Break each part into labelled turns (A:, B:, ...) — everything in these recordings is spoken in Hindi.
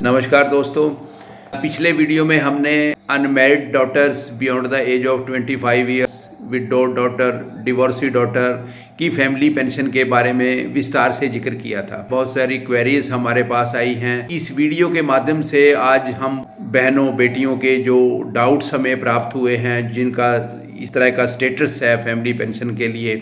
A: नमस्कार दोस्तों। पिछले वीडियो में हमने unmarried daughters beyond the age of 25 years, widow daughter, divorcee daughter की फैमिली पेंशन के बारे में विस्तार से जिक्र किया था। बहुत सारी क्वेरीज हमारे पास आई हैं। इस वीडियो के माध्यम से आज हम बहनों बेटियों के जो डाउट्स हमें प्राप्त हुए हैं, जिनका इस तरह का स्टेटस है फैमिली पेंशन के लिए,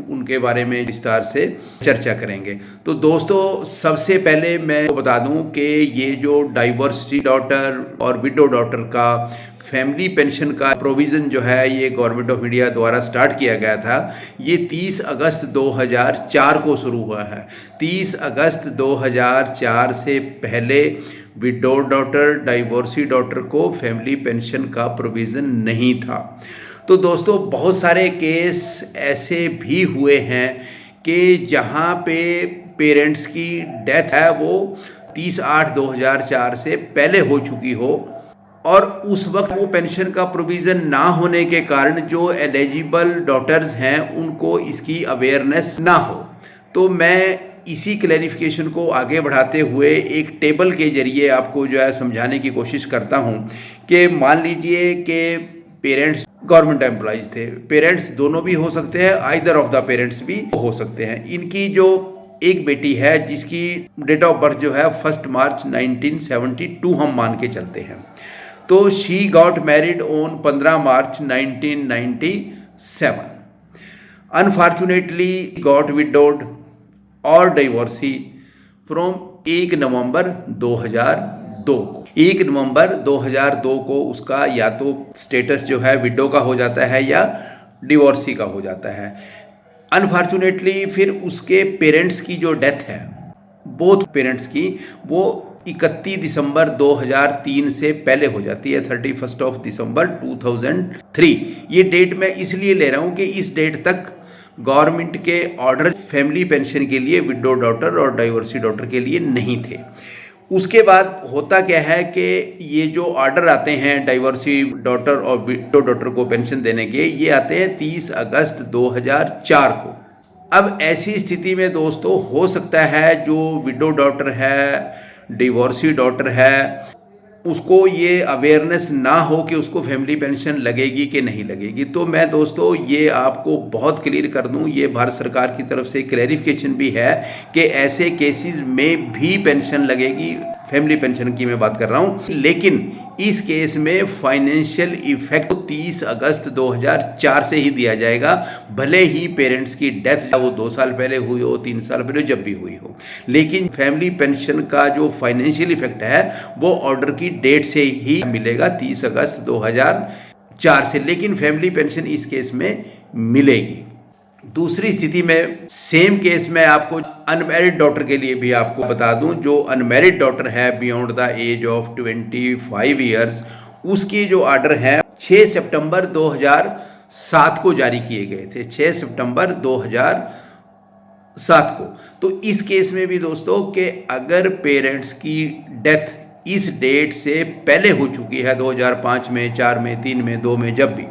A: उनके बारे में विस्तार से चर्चा करेंगे। तो दोस्तों, सबसे पहले मैं बता दूं कि ये जो डाइवोर्सी डॉटर और विडो डॉटर का फैमिली पेंशन का प्रोविज़न जो है, ये गवर्नमेंट ऑफ इंडिया द्वारा स्टार्ट किया गया था। ये 30 अगस्त 2004 को शुरू हुआ है। 30 अगस्त 2004 से पहले विडो डॉटर, डाइवोर्सी डॉटर को फैमिली पेंशन का प्रोविज़न नहीं था। तो दोस्तों, बहुत सारे केस ऐसे भी हुए हैं कि जहां पे पेरेंट्स की डेथ है वो 30/8/2004 से पहले हो चुकी हो, और उस वक्त वो पेंशन का प्रोविज़न ना होने के कारण जो एलिजिबल डॉटर्स हैं उनको इसकी अवेयरनेस ना हो। तो मैं इसी क्लैरिफिकेशन को आगे बढ़ाते हुए एक टेबल के जरिए आपको जो है समझाने की कोशिश करता हूँ कि मान लीजिए कि पेरेंट्स गवर्नमेंट एम्प्लॉइज थे। पेरेंट्स दोनों भी हो सकते हैं, आइदर ऑफ द पेरेंट्स भी हो सकते हैं। इनकी जो एक बेटी है जिसकी डेट ऑफ बर्थ जो है 1 मार्च 1972 हम मान के चलते हैं, तो she got married on 15 March 1997। Unfortunately got widowed और डिवोर्सी फ्रॉम 1 नवंबर 2002 को। 1 नवंबर 2002 को उसका या तो स्टेटस जो है विडो का हो जाता है या डिवोर्सी का हो जाता है। अनफॉर्चुनेटली फिर उसके पेरेंट्स की जो डेथ है, बोथ पेरेंट्स की, वो 31 दिसंबर 2003 से पहले हो जाती है, 31 दिसंबर 2003। ये डेट मैं इसलिए ले रहा हूँ कि इस डेट तक गवर्नमेंट के ऑर्डर फैमिली पेंशन के लिए विडो डॉटर और डाइवोर्सी डॉटर के लिए नहीं थे। उसके बाद होता क्या है कि ये जो ऑर्डर आते हैं डाइवोर्सी डॉटर और विडो डॉटर को पेंशन देने के, ये आते हैं 30 अगस्त 2004 को। अब ऐसी स्थिति में दोस्तों हो सकता है जो विडो डॉटर है, डिवोर्सी डॉटर है, उसको ये अवेयरनेस ना हो कि उसको फैमिली पेंशन लगेगी कि नहीं लगेगी। तो मैं दोस्तों ये आपको बहुत क्लियर कर दूं, ये भारत सरकार की तरफ से क्लैरिफिकेशन भी है कि ऐसे केसेस में भी पेंशन लगेगी। फैमिली पेंशन की मैं बात कर रहा हूं, लेकिन इस केस में फाइनेंशियल इफेक्ट 30 अगस्त 2004 से ही दिया जाएगा, भले ही पेरेंट्स की डेथ वो 2 साल पहले हुई हो, 3 साल पहले, जब भी हुई हो। लेकिन फैमिली पेंशन का जो फाइनेंशियल इफेक्ट है वो ऑर्डर की डेट से ही मिलेगा, 30 अगस्त 2004 से। लेकिन फैमिली पेंशन इस केस में मिलेगी। दूसरी स्थिति में सेम केस में आपको अनमैरिड डॉटर के लिए भी आपको बता दूं, जो अनमैरिड डॉटर है beyond the age of 25 years, उसकी जो ऑर्डर है 6 सितंबर 2007 को जारी किए गए थे, 6 सितंबर 2007 को। तो इस केस में भी दोस्तों कि अगर पेरेंट्स की डेथ इस डेट से पहले हो चुकी है, 2005 में, 4 में, 3 में, 2 में, जब भी,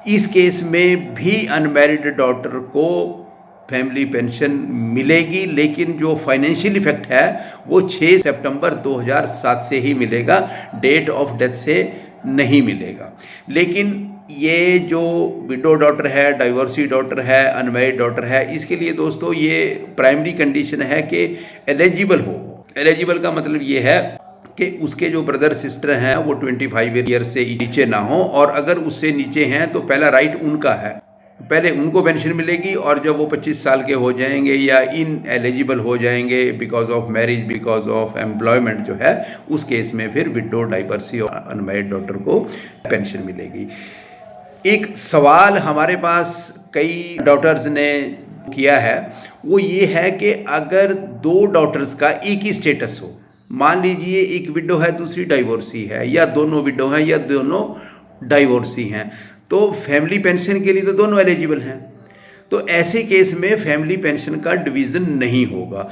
A: इस केस में भी अनमैरिड डॉटर को फैमिली पेंशन मिलेगी, लेकिन जो फाइनेंशियल इफेक्ट है वो 6 सितंबर 2007 से ही मिलेगा, डेट ऑफ डेथ से नहीं मिलेगा। लेकिन ये जो विडो डॉटर है, डाइवोर्सी डॉटर है, अनमैरिड डॉटर है, इसके लिए दोस्तों ये प्राइमरी कंडीशन है कि एलिजिबल हो। एलिजिबल का मतलब ये है कि उसके जो ब्रदर सिस्टर हैं वो 25 ईयर से नीचे ना हो, और अगर उससे नीचे हैं तो पहला राइट उनका है, पहले उनको पेंशन मिलेगी, और जब वो 25 साल के हो जाएंगे या इन एलिजिबल हो जाएंगे because of marriage, because of employment जो है, उस केस में फिर विडो, डाइवोर्सी और अनमैरिड डॉटर को पेंशन मिलेगी। एक सवाल हमारे पास कई डॉटर्स ने किया है, वो ये है कि अगर 2 डॉटर्स का एक ही स्टेटस हो, मान लीजिए एक विडो है, दूसरी डाइवोर्सी है, या दोनों विडो हैं या दोनों डाइवोर्सी हैं, तो फैमिली पेंशन के लिए तो दोनों एलिजिबल हैं। तो ऐसे केस में फैमिली पेंशन का डिवीज़न नहीं होगा।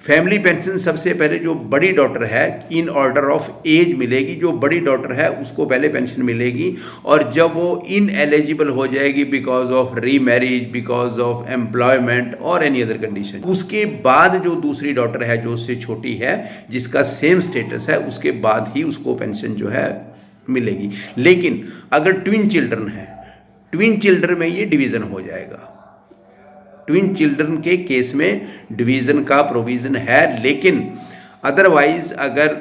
A: फैमिली पेंशन सबसे पहले जो बड़ी डॉटर है इन ऑर्डर ऑफ एज मिलेगी, जो बड़ी डॉटर है उसको पहले पेंशन मिलेगी, और जब वो इन एलिजिबल हो जाएगी बिकॉज ऑफ री मैरिज, बिकॉज ऑफ एम्प्लॉयमेंट और एनी अदर कंडीशन, उसके बाद जो दूसरी डॉटर है जो उससे छोटी है जिसका सेम स्टेटस है, उसके बाद ही उसको पेंशन जो है मिलेगी। लेकिन अगर ट्विन चिल्ड्रन है, ट्विन चिल्ड्रन में ये डिवीज़न हो जाएगा। ट्विन चिल्ड्रन के केस में डिवीज़न का प्रोविज़न है, लेकिन अदरवाइज अगर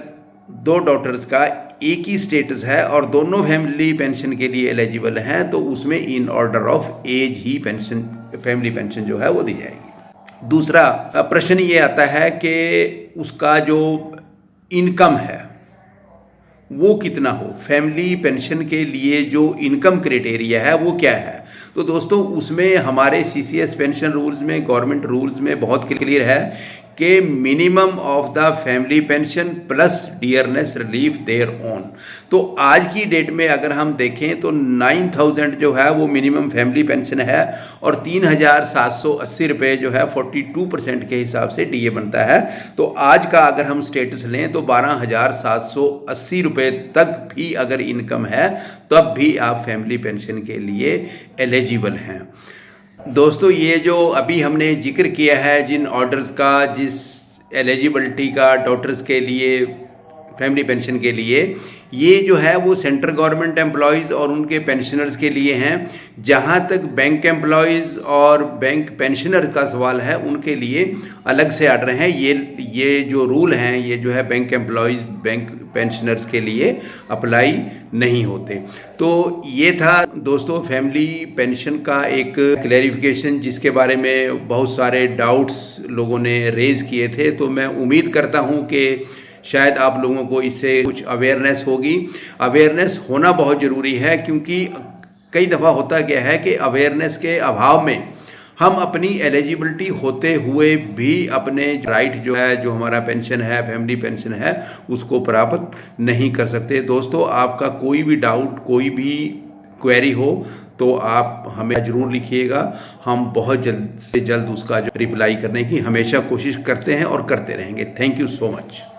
A: दो डॉटर्स का एक ही स्टेटस है और दोनों फैमिली पेंशन के लिए एलिजिबल हैं तो उसमें इन ऑर्डर ऑफ एज ही पेंशन, फैमिली पेंशन जो है वो दी जाएगी। दूसरा प्रश्न ये आता है कि उसका जो इनकम है वो कितना हो, फैमिली पेंशन के लिए जो इनकम क्राइटेरिया है वो क्या है। तो दोस्तों उसमें हमारे सीसीएस पेंशन रूल्स में, गवर्नमेंट रूल्स में बहुत क्लियर है कि minimum of the family pension plus dearness relief their own. तो आज की डेट में अगर हम देखें तो 9,000 जो है वो मिनिमम फैमिली पेंशन है और 3,780 रुपये जो है 42% के हिसाब से डीए बनता है। तो आज का अगर हम स्टेटस लें तो 12,780 रुपये तक भी अगर इनकम है तब भी आप फैमिली पेंशन के लिए एलिजिबल हैं। दोस्तों ये जो अभी हमने जिक्र किया है जिन ऑर्डर्स का, जिस एलिजिबिलिटी का डॉटर्स के लिए फैमिली पेंशन के लिए, ये जो है वो सेंट्रल गवर्नमेंट एम्प्लॉयज़ और उनके पेंशनर्स के लिए हैं। जहाँ तक बैंक एम्प्लॉयज़ और बैंक पेंशनर्स का सवाल है उनके लिए अलग से आर्डर हैं। ये जो रूल हैं ये जो है बैंक एम्प्लॉयज़, बैंक पेंशनर्स के लिए अप्लाई नहीं होते। तो ये था दोस्तों फैमिली पेंशन का एक क्लैरिफिकेशन जिसके बारे में बहुत सारे डाउट्स लोगों ने रेज़ किए थे। तो मैं उम्मीद करता हूँ कि शायद आप लोगों को इससे कुछ अवेयरनेस होगी। अवेयरनेस होना बहुत ज़रूरी है क्योंकि कई दफ़ा होता क्या है कि अवेयरनेस के अभाव में हम अपनी एलिजिबिलिटी होते हुए भी अपने राइट जो है, जो हमारा पेंशन है, फैमिली पेंशन है, उसको प्राप्त नहीं कर सकते। दोस्तों आपका कोई भी डाउट, कोई भी क्वेरी हो तो आप हमें ज़रूर लिखिएगा। हम बहुत जल्द से जल्द उसका जो रिप्लाई करने की हमेशा कोशिश करते हैं और करते रहेंगे। Thank you so much.